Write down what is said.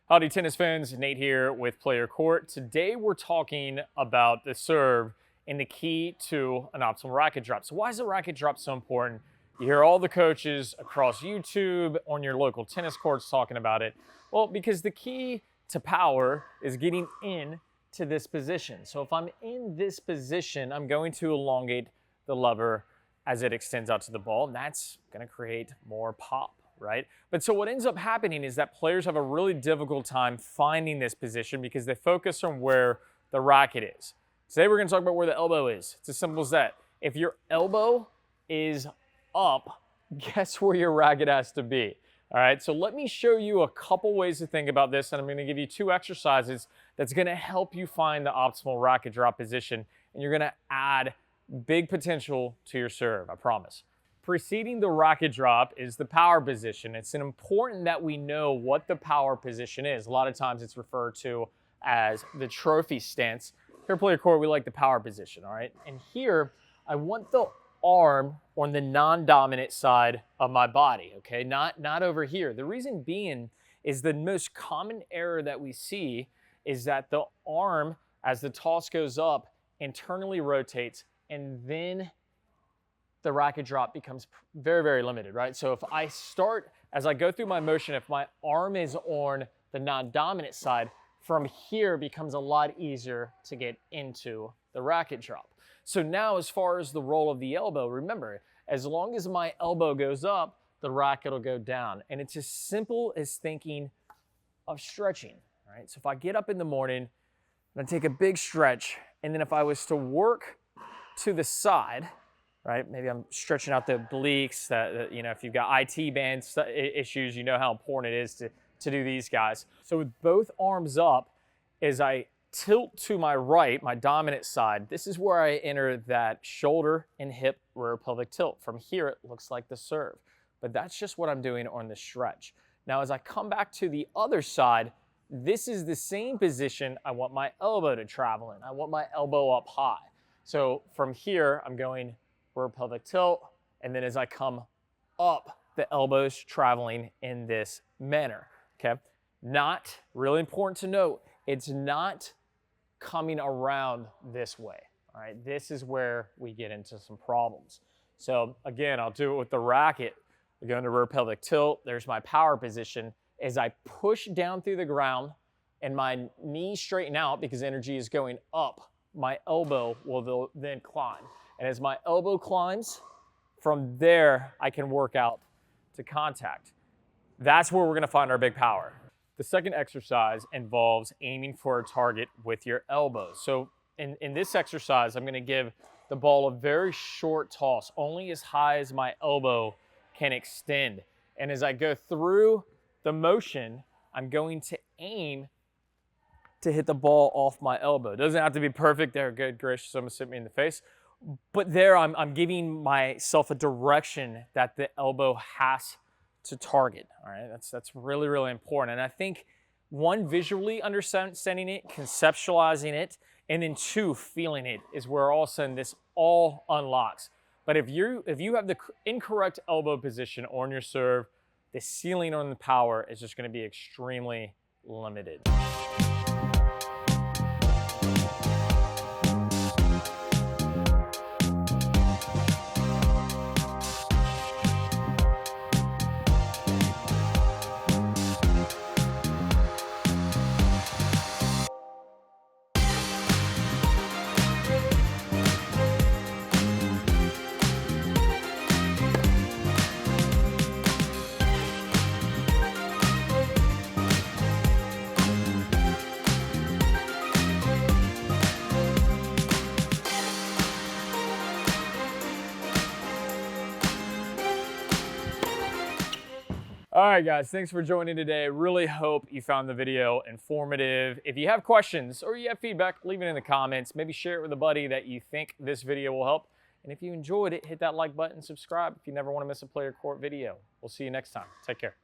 Howdy tennis fans, Nate here with Play Your Court. Today we're talking about the serve and the key to an optimal racket drop. So why is the racket drop so important? You hear all the coaches across YouTube, on your local tennis courts talking about it. Well, because the key to power is getting in to this position. So if I'm in this position, I'm going to elongate the lever as it extends out to the ball, and that's going to create more pop. Right? But so what ends up happening is that players have a really difficult time finding this position because they focus on where the racket is. Today we're going to talk about where the elbow is. It's as simple as that. If your elbow is up, guess where your racket has to be. All right, so let me show you a couple ways to think about this, and I'm going to give you two exercises that's going to help you find the optimal racket drop position, and you're going to add big potential to your serve, I promise. Preceding the racket drop is the power position. It's important that we know what the power position is. A lot of times it's referred to as the trophy stance. Here at Play Your Court, we like the power position, all right? And here, I want the arm on the non-dominant side of my body, okay? Not over here. The reason being is the most common error that we see is that the arm, as the toss goes up, internally rotates, and then the racket drop becomes very, very limited, right? So if I start, as I go through my motion, if my arm is on the non-dominant side, from here becomes a lot easier to get into the racket drop. So now as far as the roll of the elbow, remember, as long as my elbow goes up, the racket will go down. And it's as simple as thinking of stretching, right? So if I get up in the morning and I take a big stretch, and then if I was to work to the side, right? Maybe I'm stretching out the obliques, you know, if you've got IT band issues, you know how important it is to do these guys. So with both arms up, as I tilt to my right, my dominant side, this is where I enter that shoulder and hip rear pelvic tilt. From here, it looks like the serve, but that's just what I'm doing on the stretch. Now, as I come back to the other side, this is the same position I want my elbow to travel in. I want my elbow up high. So from here, I'm going rear pelvic tilt, and then as I come up, the elbow's traveling in this manner, okay? Not, really important to note, it's not coming around this way, all right? This is where we get into some problems. So again, I'll do it with the racket. I go into rear pelvic tilt, there's my power position. As I push down through the ground and my knees straighten out because energy is going up, my elbow will then climb. And as my elbow climbs, from there, I can work out to contact. That's where we're gonna find our big power. The second exercise involves aiming for a target with your elbow. So in this exercise, I'm gonna give the ball a very short toss, only as high as my elbow can extend. And as I go through the motion, I'm going to aim to hit the ball off my elbow. It doesn't have to be perfect there. Good gracious, someone's hit me in the face. But there I'm giving myself a direction that the elbow has to target, all right? That's really, really important. And I think one, visually understanding it, conceptualizing it, and then two, feeling it is where all of a sudden this all unlocks. But if you have the incorrect elbow position on your serve, the ceiling on the power is just gonna be extremely limited. All right, guys, thanks for joining today. Really hope you found the video informative. If you have questions or you have feedback, leave it in the comments. Maybe share it with a buddy that you think this video will help. And if you enjoyed it, hit that like button, subscribe if you never want to miss a Play Your Court video. We'll see you next time. Take care.